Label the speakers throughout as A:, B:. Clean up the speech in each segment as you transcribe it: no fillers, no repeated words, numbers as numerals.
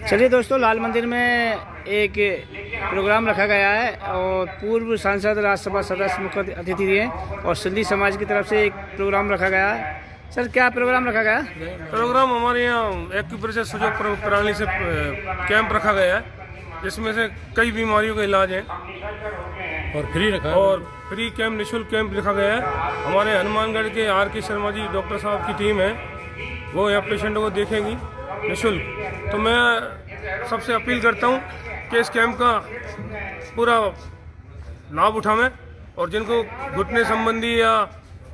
A: चलिए दोस्तों, लाल मंदिर में एक प्रोग्राम रखा गया है और पूर्व सांसद राज्यसभा सदस्य मुख्य अतिथि हैं और सिंधी समाज की तरफ से एक प्रोग्राम रखा गया है। सर, क्या प्रोग्राम रखा गया?
B: प्रोग्राम हमारे यहाँ एक्यूप्रेशर सुजोग प्रणाली से कैंप रखा गया है, जिसमें से कई बीमारियों का इलाज है
C: और फ्री रखा है
B: और फ्री कैंप, निःशुल्क कैंप रखा गया है। हमारे हनुमानगढ़ के RK शर्मा जी डॉक्टर साहब की टीम है, वो यहाँ पेशेंटों को देखेंगी निःशुल्क। तो मैं सबसे अपील करता हूँ कि इस कैंप का पूरा लाभ उठावें और जिनको घुटने संबंधी या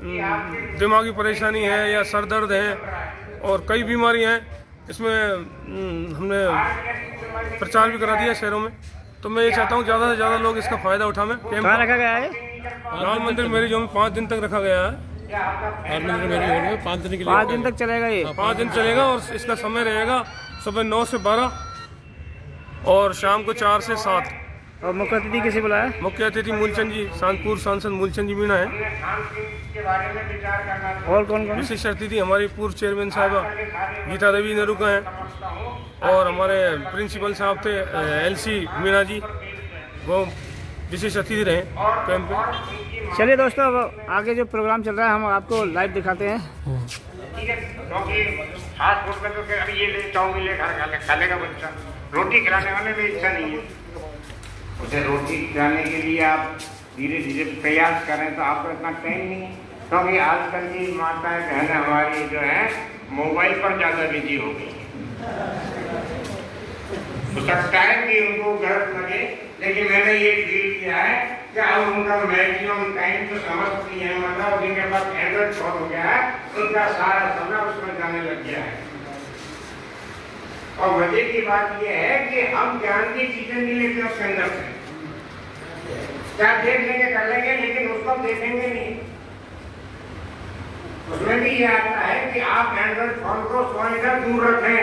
B: दिमागी परेशानी है या सर दर्द है और कई बीमारियां हैं, इसमें हमने प्रचार भी करा दिया शहरों में। तो मैं ये चाहता हूँ ज़्यादा से ज़्यादा लोग इसका फ़ायदा उठावें।
A: कहाँ रखा गया है?
B: लाल मंदिर मेरी जो में 5 दिन तक रखा गया है।
C: 5 दिन के लिए
A: 5 दिन तक चलेगा ये?
B: 5 दिन चलेगा और इसका समय रहेगा सुबह 9 से 12 और शाम को 4 से 7।
A: और मुख्य अतिथि किसे बुलाया?
B: मुख्य अतिथि मूलचंद जी, पूर्व सांसद मूलचंद जी मीणा है।
A: और कौन कौन?
B: विशेष अतिथि हमारी पूर्व चेयरमैन साहिबा गीता देवी नेरुका हैं और हमारे प्रिंसिपल साहब थे LC मीणा जी, वो विशेष अतिथि रहे कैंप पे।
A: चलिए दोस्तों, अब आगे जो प्रोग्राम चल रहा है हम आपको लाइव दिखाते हैं।
D: ठीक है, क्योंकि फास्ट फूड में तो अभी ये ले चाउमीन ले खा लेगा बच्चा, रोटी खिलाने वाले में इच्छा नहीं है। उसे रोटी खिलाने के लिए आप धीरे धीरे प्रयास करें तो आपको इतना टाइम नहीं है, क्योंकि आजकल की माताएं बहनें हमारी जो है मोबाइल पर ज़्यादा बिजी हो गई है। हो सकता है कि उनको गलत लगे, लेकिन मैंने ये फील किया है कि अब उनका मैक्सिमम टाइम तो समझती है, मतलब जिनके पास एंड्रॉइड फोन हो गया है उनका सारा समय उसमें जाने लग गया है। और मजे की बात यह है कि हम ज्ञान की चीजें नहीं लेते उसके अंदर से, क्या देख लेंगे कर लेंगे, लेकिन उसको देखेंगे नहीं। उसमें भी ये आता है कि आप एंड्रॉइड फोन को 100 मीटर दूर रखें,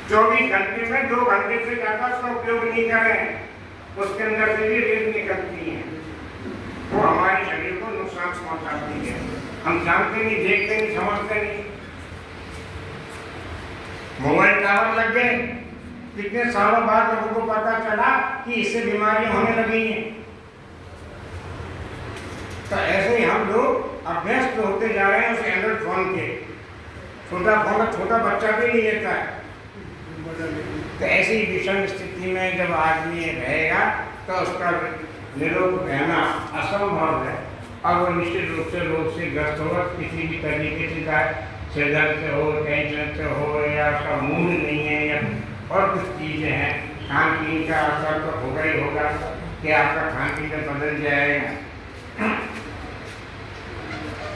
D: 24 घंटे में 2 घंटे से ज्यादा उसका उपयोग नहीं करें। उसके अंदर से भी रेज निकलती है, वो हमारे शरीर को नुकसान पहुंचाती है। हम जानते नहीं, देखते नहीं, समझते नहीं। मोबाइल टावर लग गए, कितने सालों बाद लोगों को पता चला कि इससे बीमारियां होने लगी हैं। तो ऐसे ही हम लोग अभ्यस्त होते जा रहे हैं उस एंड्रॉइड फोन के। छोटा फोन छोटा बच्चा भी नहीं लेता है। तो ऐसी विषम स्थिति में जब आदमी रहेगा तो उसका निरोग रहना असंभव है और वो निश्चित रूप से रोग से ग्रस्त होगा। किसी भी तरीके से सिर दर्द से हो, टेंशन से हो, या उसका मूड नहीं है या और कुछ चीज़ें हैं, खान पीन का असर तो होगा ही होगा कि आपका खान पीन बदल जाएगा।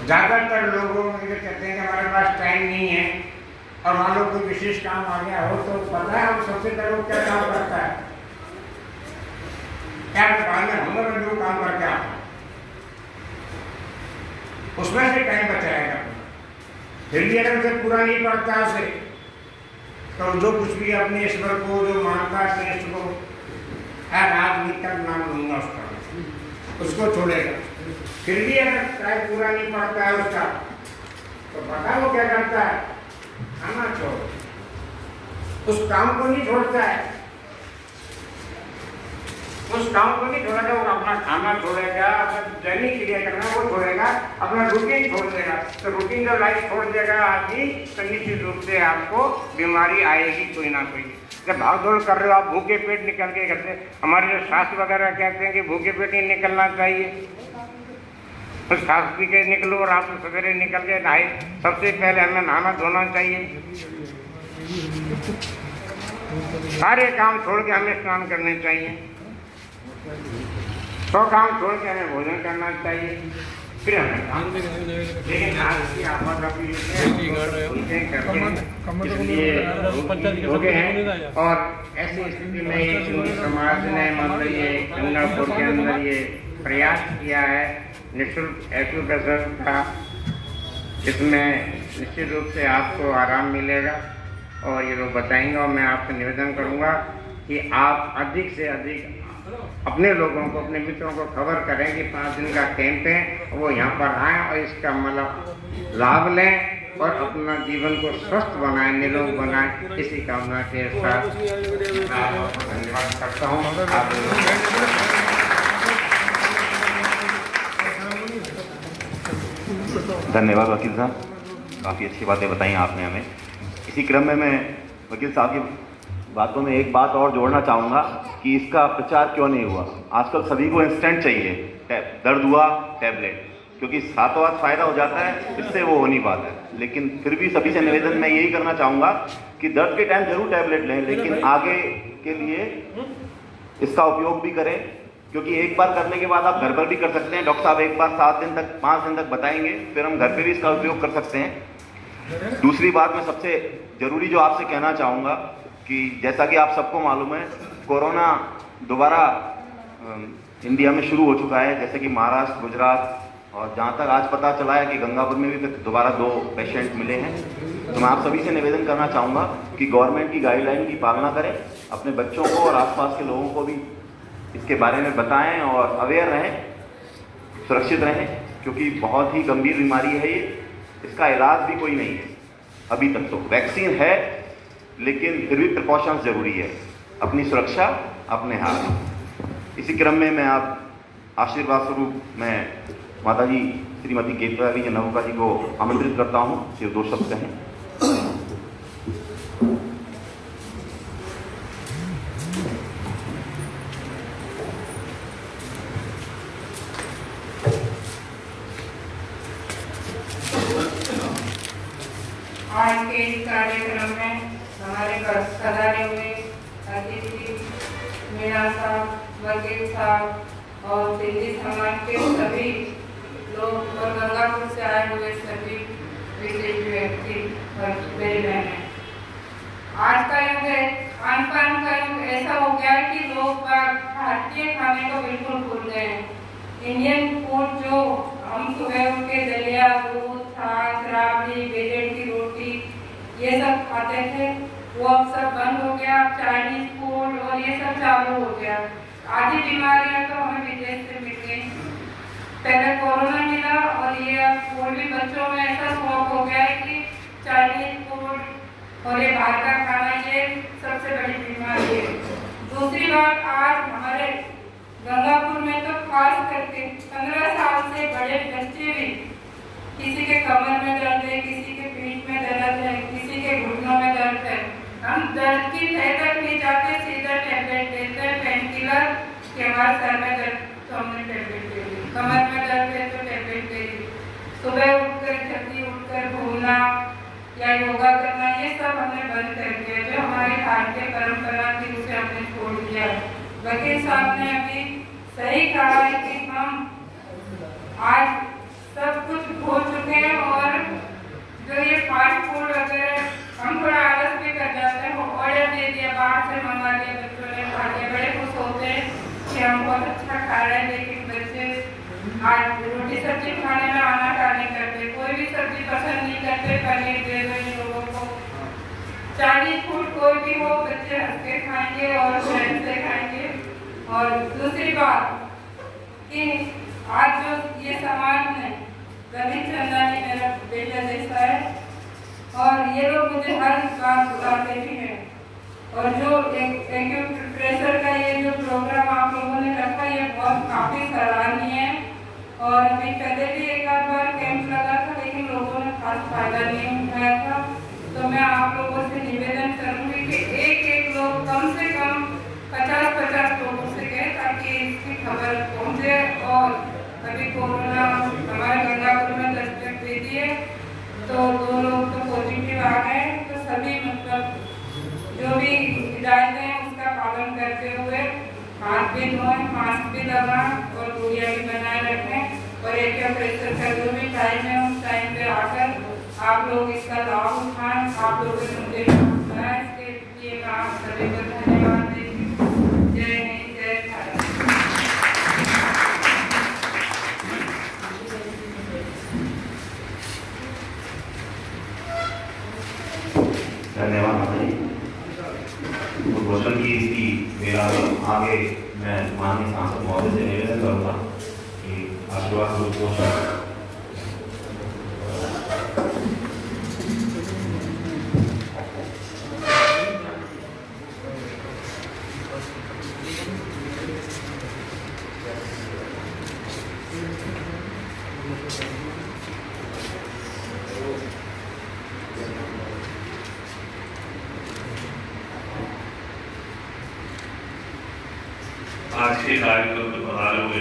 D: ज़्यादातर लोगों मुझे कहते हैं कि हमारे पास टाइम नहीं है और मान लो कोई विशेष काम आ गया हो तो पता है हम सबसे पहले क्या काम करता है, क्या हम लोग काम करके आता है, उसमें से टाइम बचाएगा। फिर भी अगर उसे पूरा नहीं पड़ता उसे, तो जो कुछ भी अपने ईश्वर को जो मानता है श्रेष्ठ को, हर आदमी तक नाम लूंगा उसको छोड़ेगा। फिर भी अगर टाइम पूरा नहीं पड़ता है उसका, तो पता वो क्या करता है, खाना छोड़, उस काम को नहीं छोड़ता है, उस काम को नहीं छोड़ेगा। वो अपना खाना छोड़ेगा, अपना दैनिक क्रिया करना वो छोड़ेगा, अपना रूटीन छोड़ देगा। तो रूटीन जब लाइफ छोड़ देगा आदमी, तो निश्चित रूप से आपको बीमारी आएगी कोई ना कोई। जब भाग दौड़ कर रहे हो आप भूखे पेट निकल के करते, हमारे जो शास्त्र वगैरह कहते हैं कि भूखे पेट नहीं निकलना चाहिए, तो शास्त्र पी के निकलो और आप सवेरे निकल के नहाए। सबसे पहले हमें नहाना धोना चाहिए, सारे काम छोड़ के हमें स्नान करने चाहिए, 100 काम छोड़ के हमें भोजन करना चाहिए, फिर हमें काम। लेकिन आज की आफत अभी हो गए हैं और ऐसी स्थिति में हिंदू समाज ने मतलब ये गंगापुर के अंदर ये प्रयास किया है निःशुल्क एक्यूप्रेशर का, जिसमें निश्चित रूप से आपको आराम मिलेगा और ये लोग बताएंगे। और मैं आपसे निवेदन करूंगा कि आप अधिक से अधिक अपने लोगों को, अपने मित्रों को खबर करें कि 5 दिन का कैंप है, वो यहाँ पर आएँ और इसका मतलब लाभ लें और अपना जीवन को स्वस्थ बनाए, निरोग बनाए, इसी कामना के साथ धन्यवाद करता हूँ।
E: धन्यवाद वकील साहब, काफ़ी अच्छी बातें बताई आपने हमें। इसी क्रम में मैं वकील साहब की बातों में एक बात और जोड़ना चाहूँगा कि इसका प्रचार क्यों नहीं हुआ। आजकल सभी को इंस्टेंट चाहिए, दर्द हुआ टैबलेट, क्योंकि सातों हाथ फायदा हो जाता है, इससे वो हो नहीं पाता है। लेकिन फिर भी सभी से निवेदन मैं यही करना चाहूँगा कि दर्द के टाइम जरूर टैबलेट लें, लेकिन आगे के लिए इसका उपयोग भी करें, क्योंकि एक बार करने के बाद आप घर पर भी कर सकते हैं। डॉक्टर साहब एक बार 7 दिन तक 5 दिन तक बताएंगे, फिर हम घर पे भी इसका उपयोग कर सकते हैं। दूसरी बात मैं सबसे ज़रूरी जो आपसे कहना चाहूँगा कि जैसा कि आप सबको मालूम है, कोरोना दोबारा इंडिया में शुरू हो चुका है, जैसे कि महाराष्ट्र, गुजरात, और जहाँ तक आज पता चला है कि गंगापुर में भी दोबारा 2 पेशेंट मिले हैं। तो मैं आप सभी से निवेदन करना चाहूँगा कि गवर्नमेंट की गाइडलाइन की पालना करें, अपने बच्चों को और आसपास के लोगों को भी इसके बारे में बताएं और अवेयर रहें, सुरक्षित रहें, क्योंकि बहुत ही गंभीर बीमारी है ये। इसका इलाज भी कोई नहीं है अभी तक। तो वैक्सीन है, लेकिन फिर भी प्रिकॉशंस ज़रूरी है। अपनी सुरक्षा अपने हाथ। इसी क्रम में मैं आप आशीर्वाद स्वरूप मैं माताजी श्रीमती केतवाली नवका जी को आमंत्रित करता हूँ, सिर्फ 2 शब्द कहें।
F: आज के इस कार्यक्रम में हमारे पधारे हुए अतिथि मीणा साहब, वकील साहब और सिंधी समाज के सभी लोग और गंगापुर से आए हुए सभी विशेष व्यक्ति और मेरी बहनें। आज का युग है, खान-पान का युग ऐसा हो गया है कि लोग भारतीय खाने को बिल्कुल भूल गए हैं। इंडियन फूड जो हम सुबह उठ के दलिया, दूध, छाछ, राबड़ी, बेलन की रोटी ये सब खाते थे, वो अब सब बंद हो गया। चाइनीज फूड और ये सब चालू हो गया। आधी बीमारियां तो हमें विदेश से मिल गई। पहले कोरोना मिला और ये अब फूड भी बच्चों में ऐसा शौक हो गया है कि चाइनीज फूड और ये बाहर का खाना ये सबसे बड़ी बीमारी है। दूसरी बात, आज हमारे गंगापुर में तो खास करके 15 साल से बड़े बच्चे भी, किसी के कमर में दर्द है, किसी के पीठ में दर्द है, किसी के घुटनों में दर्द है, हम दर्द की तह तक नहीं जाते, सीधा टैबलेट लेते हैं पेन किलर कि हमारे सर में दर्द तो हमने टैबलेट ले ली, कमर में दर्द है तो टैबलेट ले ली। सुबह उठकर जल्दी उठकर घूमना या योगा करना ये सब हमने बंद कर दिया, जो हमारी भारतीय परंपरा थी उसे हमने छोड़ दिया। वकील साहब ने अभी सही कहा है कि हम आज सब कुछ भूल चुके हैं और जो ये फास्ट फूड वगैरह हम थोड़ा आलस भी कर जाते हैं, वो ऑर्डर दे दिया, बाहर से मंगा लिया, बच्चों ने खा लिया, बड़े खुश होते हैं कि हम बहुत अच्छा खा रहे हैं। लेकिन बच्चे आज रोटी सब्जी खाने में आना नहीं करते, कोई भी सब्जी पसंद नहीं करते, पनीर दे दो इन लोगों को। चाइनीज फूड कोई भी हो बच्चे हंस के खाएंगे और चैन से खाएंगे। और दूसरी बात कि आज जो ये समाज में रवि चंदानी मेरा बेटा जैसा है और ये लोग मुझे हर बार बुलाते भी हैं। और जो एक्यूट प्रेशर का ये जो प्रोग्राम आप लोगों ने रखा ये बहुत काफ़ी सराहनीय है। और अभी पहले भी एक आध बार कैंप लगा था, लेकिन लोगों ने खास फायदा नहीं उठाया था। तो मैं आप लोगों से निवेदन करूँगी कि एक लोग कम से कम 50-50 लोगों से गए ताकि इसकी खबर पहुँचे। और अभी कोरोना हमारे गंगापुर में दस्तक दे दिए तो 2 लोग तो पॉजिटिव आ गए। तो सभी मतलब जो भी हिदायतें हैं उसका पालन करते हुए हाथ भी धोएं, मास्क भी लगाएं और दूरियां भी बनाए रखें। और एक प्रेशर का जो भी टाइम है उस टाइम पे आकर आप लोग इसका लाभ उठाएं। आप लोगों ने मुझे बताया, इसके लिए मैं आप सभी को धन्यवाद देती हूँ। जय हिंद, जय भारत।
E: धन्यवाद माता जी। रोशन की इसकी मेरा आगे मैं माननीय सांसद महोदय से निवेदन करूँगा कि आशीर्वाद स्वरूप
G: आज के कार्यक्रम में पधारे हुए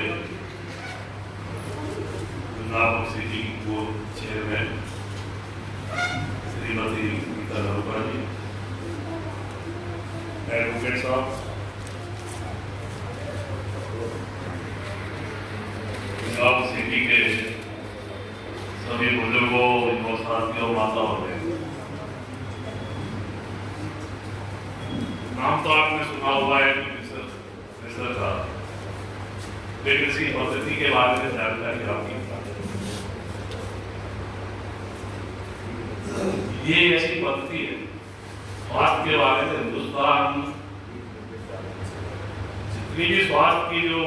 G: चुनाव सिटी को चेयरमैन श्रीमती गीता नरूपा जी, एडवोकेट साहब, चुनाव सिटी के सभी बुजुर्गों, युवा साथियों, माताओं बहनों, नाम तो आपने सुना हुआ है मिस्र का, लेकिन इसकी पद्धति के बारे में जानकारी आपकी ये ऐसी पद्धति है स्वास्थ्य के बारे में हिंदुस्तान जितनी भी स्वास्थ्य की जो